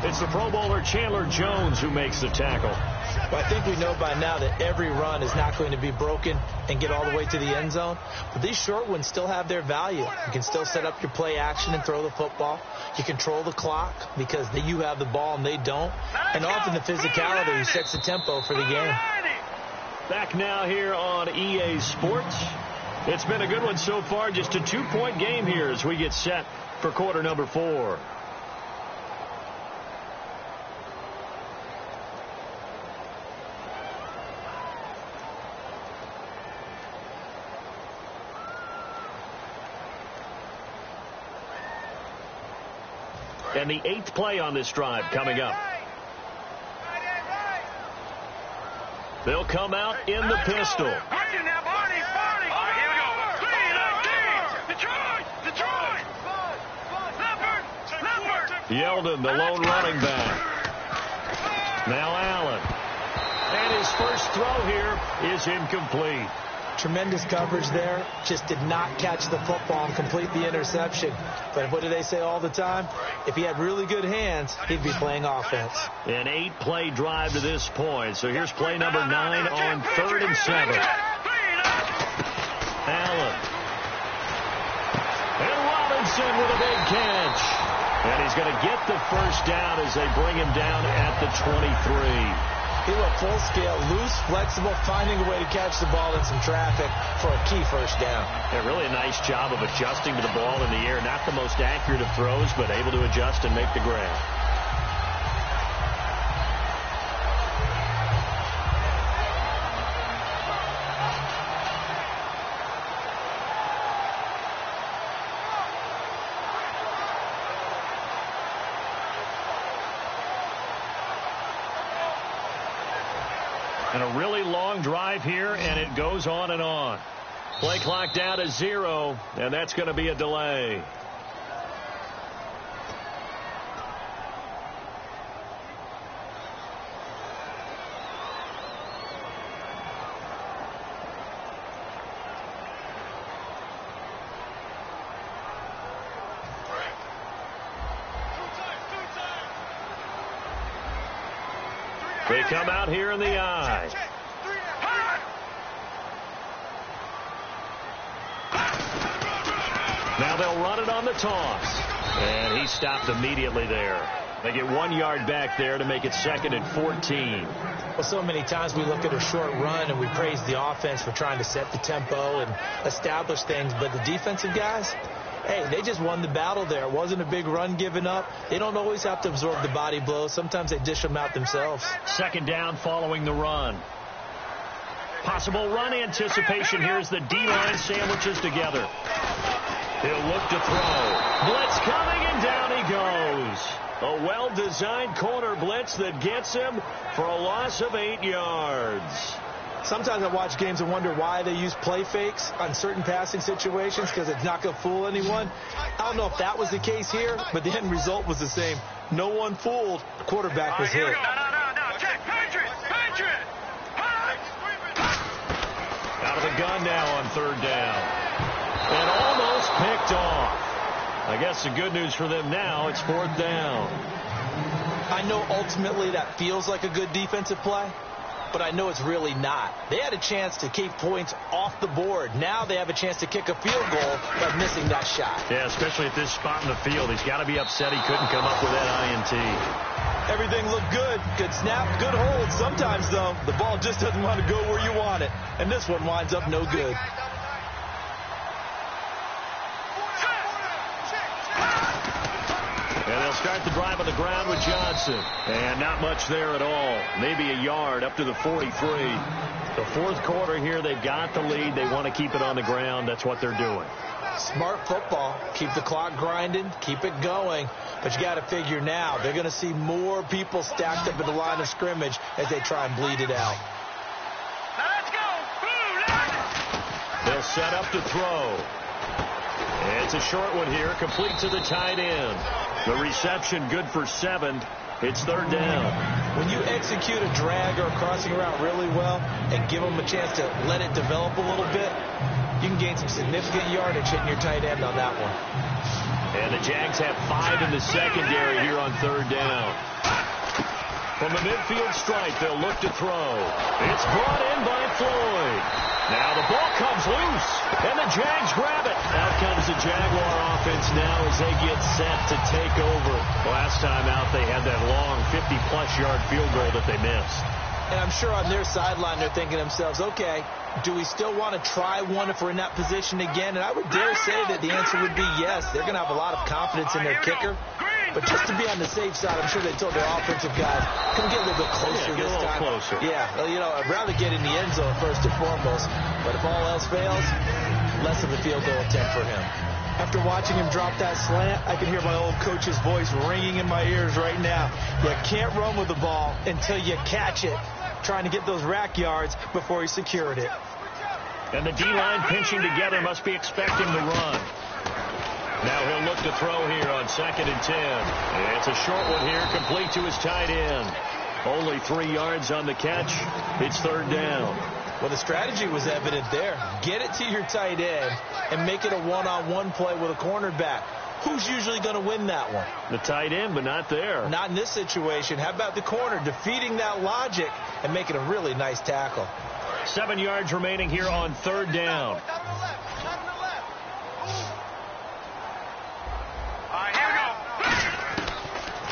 It's the Pro Bowler Chandler Jones who makes the tackle. Well, I think we know by now that every run is not going to be broken and get all the way to the end zone. But these short ones still have their value. You can still set up your play action and throw the football. You control the clock because you have the ball and they don't. And often the physicality sets the tempo for the game. Back now here on EA Sports. It's been a good one so far. Just a 2-point game here as we get set for quarter number 4. And the 8th play on this drive coming up. They'll come out in the pistol. Yeldon, the lone running back. Now Allen. And his first throw here is incomplete. Tremendous coverage there. Just did not catch the football and complete the interception. But what do they say all the time? If he had really good hands, he'd be playing offense. An 8-play drive to this point. So here's play number 9 on 3rd and 7. Allen. And Robinson with a big catch. And he's going to get the first down as they bring him down at the 23. He went full scale, loose, flexible, finding a way to catch the ball in some traffic for a key first down. Yeah, really a nice job of adjusting to the ball in the air. Not the most accurate of throws, but able to adjust and make the grab. And a really long drive here, and it goes on and on. Play clock down to 0, and that's going to be a delay. They come out here in the eye. Now they'll run it on the toss. And he stopped immediately there. They get 1 yard back there to make it 2nd and 14. Well, so many times we look at a short run and we praise the offense for trying to set the tempo and establish things. But the defensive guys, hey, they just won the battle there. It wasn't a big run given up. They don't always have to absorb the body blows. Sometimes they dish them out themselves. 2nd down following the run. Possible run anticipation. Here's the D-line sandwiches together. He'll look to throw. Blitz coming, and down he goes. A well-designed corner blitz that gets him for a loss of 8 yards. Sometimes I watch games and wonder why they use play fakes on certain passing situations, because it's not going to fool anyone. I don't know if that was the case here, but the end result was the same. No one fooled. The quarterback was hit. No. Check. Patriot. Out of the gun now on 3rd down. And almost picked off. I guess the good news for them now, it's 4th down. I know ultimately that feels like a good defensive play, but I know it's really not. They had a chance to keep points off the board. Now they have a chance to kick a field goal by missing that shot. Yeah, especially at this spot in the field. He's got to be upset he couldn't come up with that INT. Everything looked good. Good snap, good hold. Sometimes, though, the ball just doesn't want to go where you want it. And this one winds up no good. And they'll start the drive on the ground with Johnson. And not much there at all. Maybe a yard up to the 43. The 4th quarter here, they've got the lead. They want to keep it on the ground. That's what they're doing. Smart football. Keep the clock grinding. Keep it going. But you got to figure now, they're going to see more people stacked up at the line of scrimmage as they try and bleed it out. Let's go. They'll set up to throw. It's a short one here, complete to the tight end. The reception good for 7. It's 3rd down. When you execute a drag or a crossing route really well and give them a chance to let it develop a little bit, you can gain some significant yardage hitting your tight end on that one. And the Jags have 5 in the secondary here on 3rd down. From the midfield stripe, they'll look to throw. It's brought in by Floyd. Now the ball comes loose, and the Jags grab it. Out comes the Jaguar offense now as they get set to take over. Last time out, they had that long 50-plus yard field goal that they missed. And I'm sure on their sideline they're thinking to themselves, okay, do we still want to try one if we're in that position again? And I would dare say that the answer would be yes. They're going to have a lot of confidence in their kicker. But just to be on the safe side, I'm sure they told their offensive guys, come get a little bit closer this time. Closer. Yeah, well, you know, I'd rather get in the end zone first and foremost. But if all else fails, less of a field goal attempt for him. After watching him drop that slant, I can hear my old coach's voice ringing in my ears right now. You can't run with the ball until you catch it. Trying to get those rack yards before he secured it. And the D-line pinching together, must be expecting the run. Now he'll look to throw here on 2nd and 10. It's a short one here, complete to his tight end. Only 3 yards on the catch. It's 3rd down. Well, the strategy was evident there. Get it to your tight end and make it a one-on-one play with a cornerback. Who's usually going to win that one? The tight end, but not there. Not in this situation. How about the corner defeating that logic and making a really nice tackle? 7 yards remaining here on 3rd down.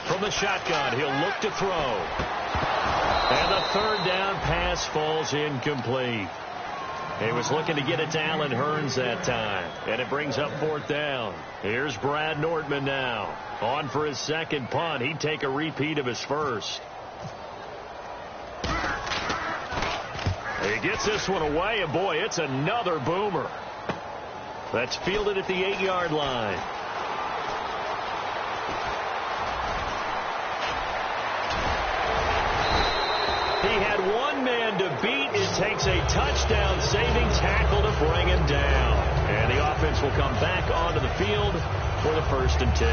From the shotgun, he'll look to throw. And the 3rd down pass falls incomplete. He was looking to get it to Allen Hurns that time. And it brings up 4th down. Here's Brad Nortman now. On for his 2nd punt. He'd take a repeat of his first. He gets this one away, and boy, it's another boomer. That's fielded at the 8-yard line. He He had one man to beat. It takes a touchdown-saving tackle to bring him down. And the offense will come back onto the field for the 1st and 10.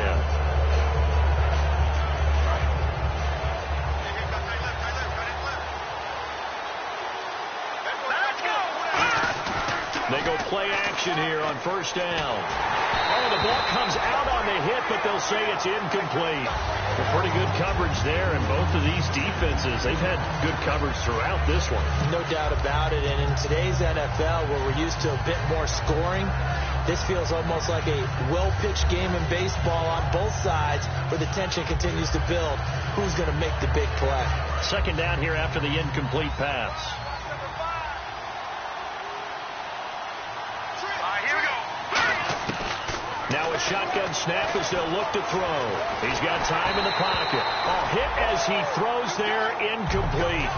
They go play action here on 1st down. Oh, the ball comes out on the hit, but they'll say it's incomplete. Pretty good coverage there, and both of these defenses, they've had good coverage throughout this one. No doubt about it, and in today's NFL, where we're used to a bit more scoring, this feels almost like a well-pitched game in baseball on both sides where the tension continues to build. Who's going to make the big play? 2nd down here after the incomplete pass. Now a shotgun snap as they'll look to throw. He's got time in the pocket. Oh, hit as he throws there, incomplete.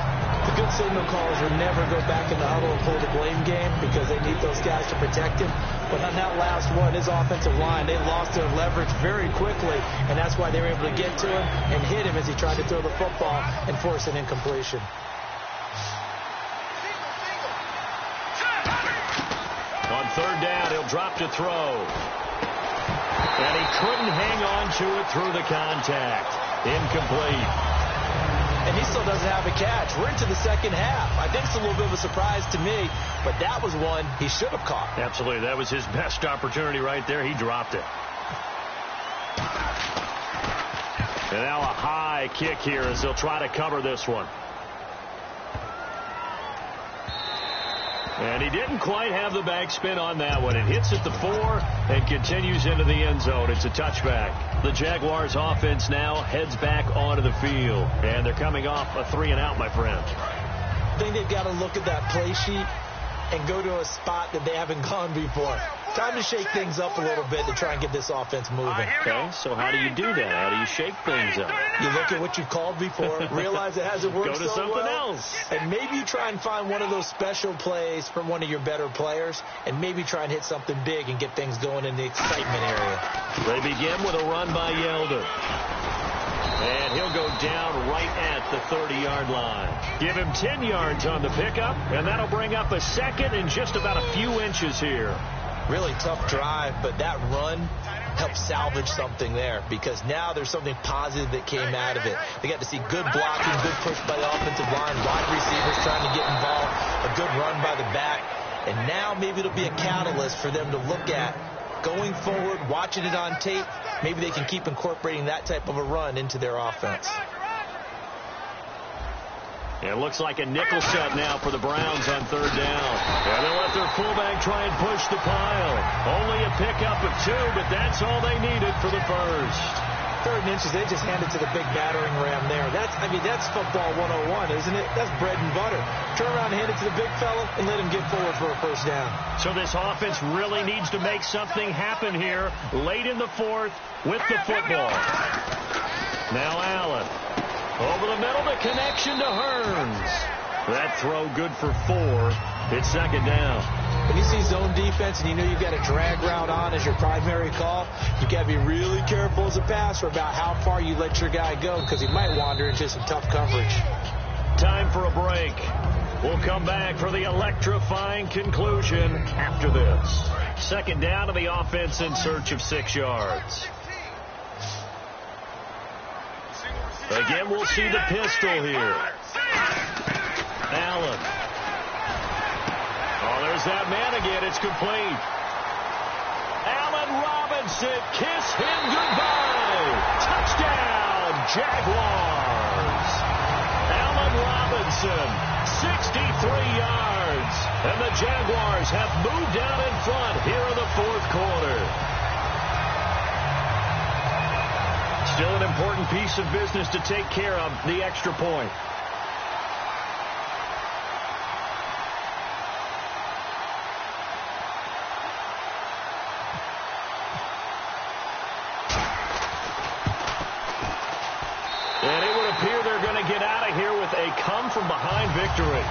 The good signal calls will never go back in the huddle and play the blame game because they need those guys to protect him. But on that last one, his offensive line, they lost their leverage very quickly, and that's why they were able to get to him and hit him as he tried to throw the football and force an incompletion. On 3rd down, he'll drop to throw. And he couldn't hang on to it through the contact. Incomplete. And he still doesn't have a catch. We're into the 2nd half. I think it's a little bit of a surprise to me, but that was one he should have caught. Absolutely. That was his best opportunity right there. He dropped it. And now a high kick here as they'll try to cover this one. And he didn't quite have the backspin on that one. It hits at the 4 and continues into the end zone. It's a touchback. The Jaguars offense now heads back onto the field. And they're coming off a 3-and-out, my friend. I think they've got to look at that play sheet and go to a spot that they haven't gone before. Time to shake things up a little bit to try and get this offense moving. Okay, so how do you do that? How do you shake things up? You look at what you called before, realize it hasn't worked so well. Go to something else. And maybe you try and find one of those special plays from one of your better players, and maybe try and hit something big and get things going in the excitement area. They begin with a run by Yeldon. And he'll go down right at the 30-yard line. Give him 10 yards on the pickup, and that'll bring up a 2nd and just about a few inches here. Really tough drive, but that run helped salvage something there because now there's something positive that came out of it. They got to see good blocking, good push by the offensive line, wide receivers trying to get involved, a good run by the back, and now maybe it'll be a catalyst for them to look at going forward, watching it on tape. Maybe they can keep incorporating that type of a run into their offense. It looks like a nickel set now for the Browns on 3rd down. And they'll let their fullback try and push the pile. Only a pickup of 2, but that's all they needed for the 1st. 3rd and inches, they just hand it to the big battering ram there. That's football 101, isn't it? That's bread and butter. Turn around and hand it to the big fella and let him get forward for a 1st down. So this offense really needs to make something happen here late in the 4th with the football. Now Allen. Over the middle, the connection to Hearns. That throw good for 4. It's 2nd down. When you see zone defense and you know you've got a drag route on as your primary call, you got to be really careful as a passer about how far you let your guy go because he might wander into some tough coverage. Time for a break. We'll come back for the electrifying conclusion after this. 2nd down to the offense in search of 6 yards. Again, we'll see the pistol here. Allen. Oh, there's that man again. It's complete. Allen Robinson, kiss him goodbye. Touchdown, Jaguars. Allen Robinson, 63 yards. And the Jaguars have moved out in front here in the 4th quarter. Still an important piece of business to take care of, the extra point. And it would appear they're going to get out of here with a come-from-behind victory.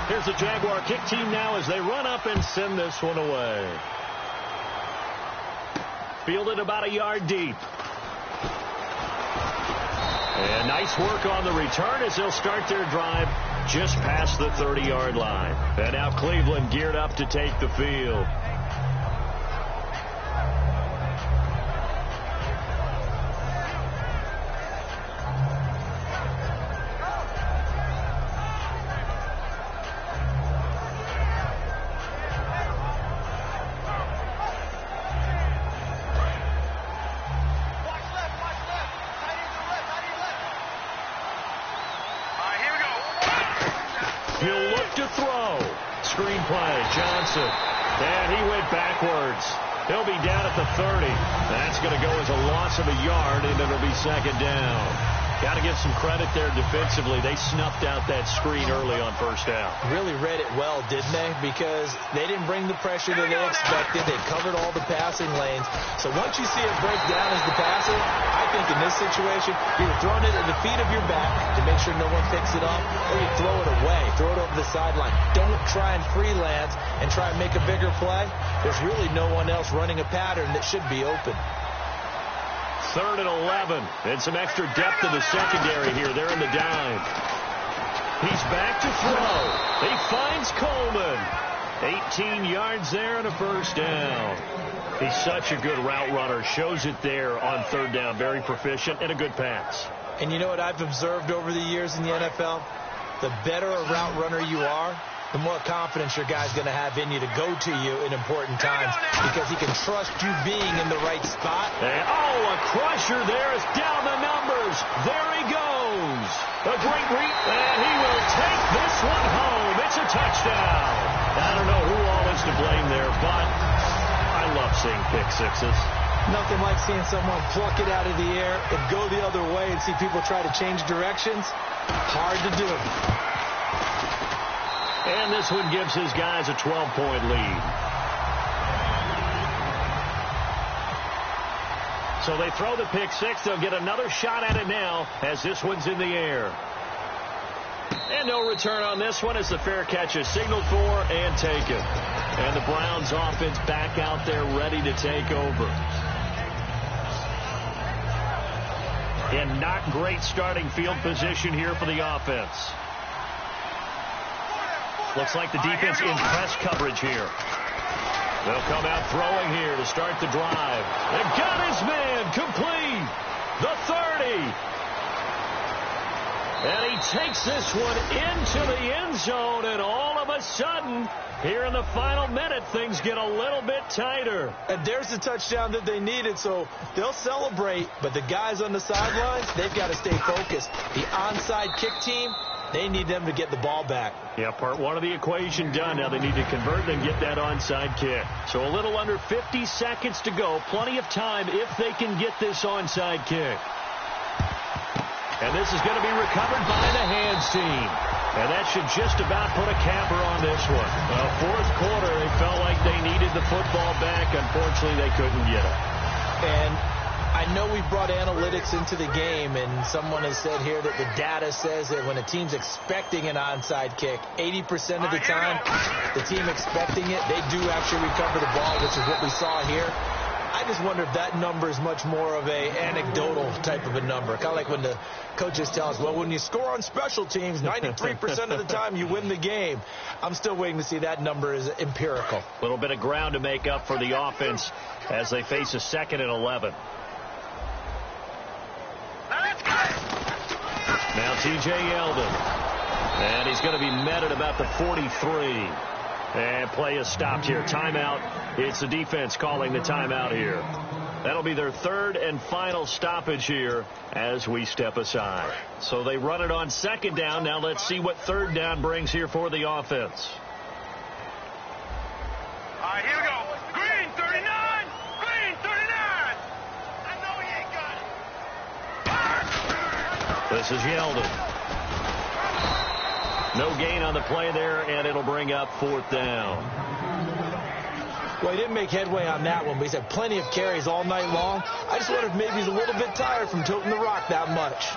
Here's the Jaguar kick team now as they run up and send this one away. Fielded about a yard deep. And nice work on the return as they'll start their drive just past the 30-yard line. And now Cleveland geared up to take the field. He'll look to throw. Screenplay, Johnson. And he went backwards. He'll be down at the 30. That's going to go as a loss of a yard, and it'll be second down. Got to give some credit there defensively. They snuffed out that screen early on first down. Really read it well, didn't they? Because they didn't bring the pressure that they expected. They covered all the passing lanes. So once you see it break down as the passer, I think in this situation, you're throwing it at the feet of your back to make sure no one picks it up, or you throw it away, throw it over the sideline. Don't try and freelance and try and make a bigger play. There's really no one else running a pattern that should be open. 3rd and 11, and some extra depth in the secondary here. They're in the dime. He's back to throw. He finds Coleman. 18 yards there and a first down. He's such a good route runner. Shows it there on 3rd down. Very proficient and a good pass. And you know what I've observed over the years in the NFL? The better a route runner you are, the more confidence your guy's going to have in you to go to you in important times because he can trust you being in the right spot. And, a crusher there is down the numbers. There he goes. A great read, and he will take this one home. It's a touchdown. I don't know who all is to blame there, but I love seeing pick sixes. Nothing like seeing someone pluck it out of the air and go the other way and see people try to change directions. Hard to do. And this one gives his guys a 12-point lead. So they throw the pick six. They'll get another shot at it now as this one's in the air. And no return on this one as the fair catch is signaled for and taken. And the Browns offense back out there ready to take over. And not great starting field position here for the offense. Looks like the defense in press coverage here. They'll come out throwing here to start the drive. They've got his man complete. The 30. And he takes this one into the end zone, and all of a sudden, here in the final minute, things get a little bit tighter. And there's the touchdown that they needed, so they'll celebrate, but the guys on the sidelines, they've got to stay focused. The onside kick team, they need them to get the ball back. Yeah, part one of the equation done. Now they need to convert and get that onside kick. So a little under 50 seconds to go. Plenty of time if they can get this onside kick. And this is going to be recovered by the hands team. And that should just about put a capper on this one. Well, 4th quarter, they felt like they needed the football back. Unfortunately, they couldn't get it. And I know we brought analytics into the game, and someone has said here that the data says that when a team's expecting an onside kick, 80% of the time, the team expecting it, they do actually recover the ball, which is what we saw here. I just wonder if that number is much more of a anecdotal type of a number. Kind of like when the coaches tell us, well, when you score on special teams, 93% of the time you win the game. I'm still waiting to see that number is empirical. A little bit of ground to make up for the offense as they face a 2nd and 11. Now T.J. Yeldon. And he's going to be met at about the 43. And play is stopped here. Timeout. It's the defense calling the timeout here. That'll be their 3rd and final stoppage here as we step aside. So they run it on 2nd down. Now let's see what 3rd down brings here for the offense. All right, here we go. Green 39. Green 39. I know he ain't got it. This is Yeldon. No gain on the play there, and it'll bring up 4th down. Well, he didn't make headway on that one, but he's had plenty of carries all night long. I just wonder if maybe he's a little bit tired from toting the rock that much.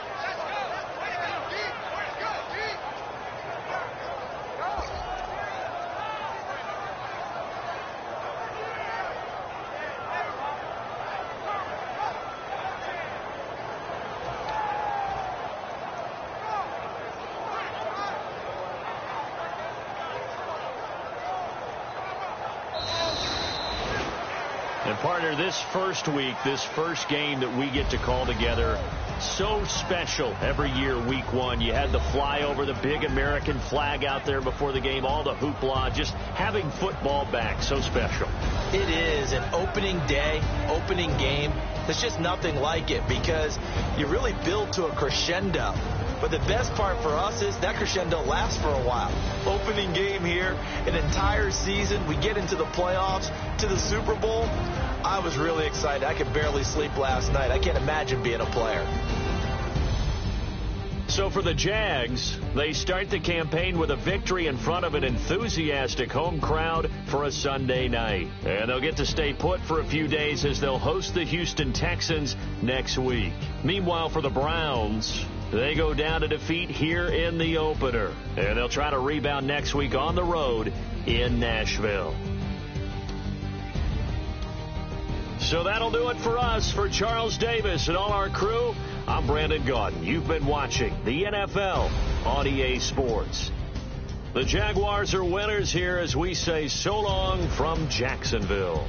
And, partner, this first week, this first game that we get to call together, so special every year, week one. You had the flyover, the big American flag out there before the game, all the hoopla, just having football back, so special. It is an opening day, opening game. There's just nothing like it because you really build to a crescendo. But the best part for us is that crescendo lasts for a while. Opening game here, an entire season. We get into the playoffs, to the Super Bowl. I was really excited. I could barely sleep last night. I can't imagine being a player. So for the Jags, they start the campaign with a victory in front of an enthusiastic home crowd for a Sunday night. And they'll get to stay put for a few days as they'll host the Houston Texans next week. Meanwhile, for the Browns, they go down to defeat here in the opener. And they'll try to rebound next week on the road in Nashville. So that'll do it for us. For Charles Davis and all our crew, I'm Brandon Gaudin. You've been watching the NFL on EA Sports. The Jaguars are winners here as we say so long from Jacksonville.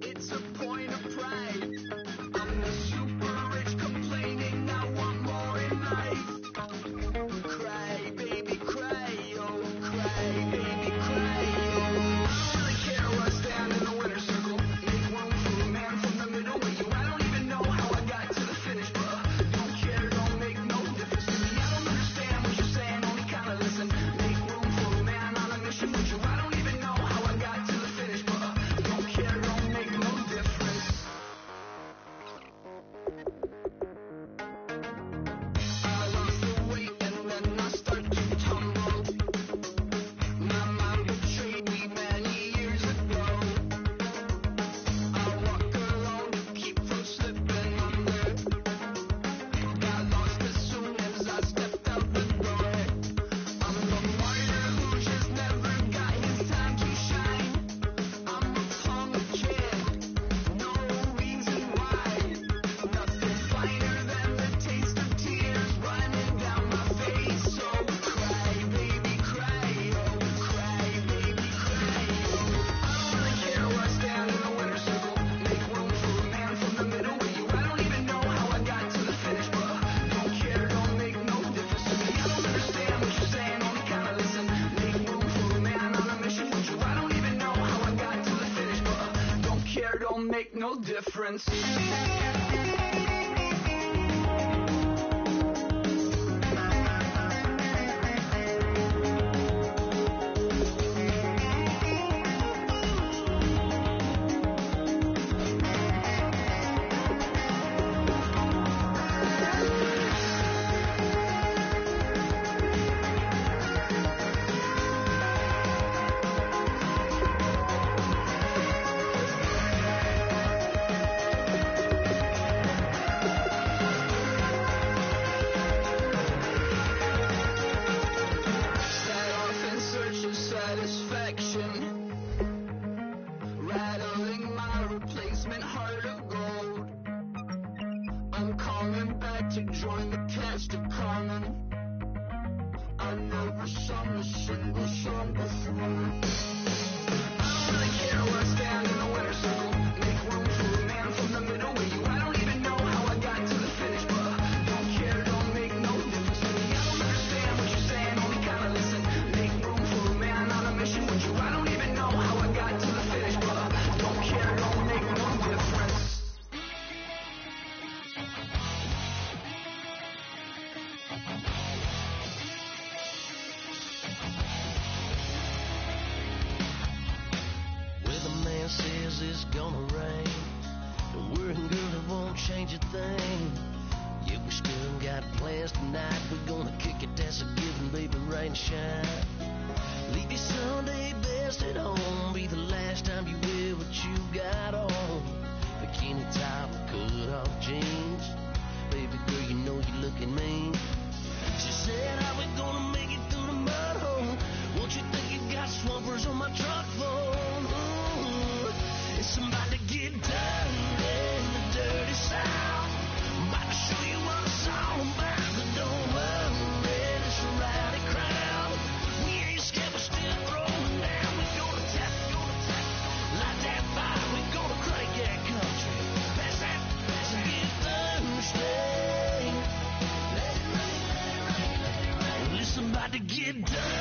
It's a point of pride. I'm the super rich complaining I want more in life. no difference. To get done.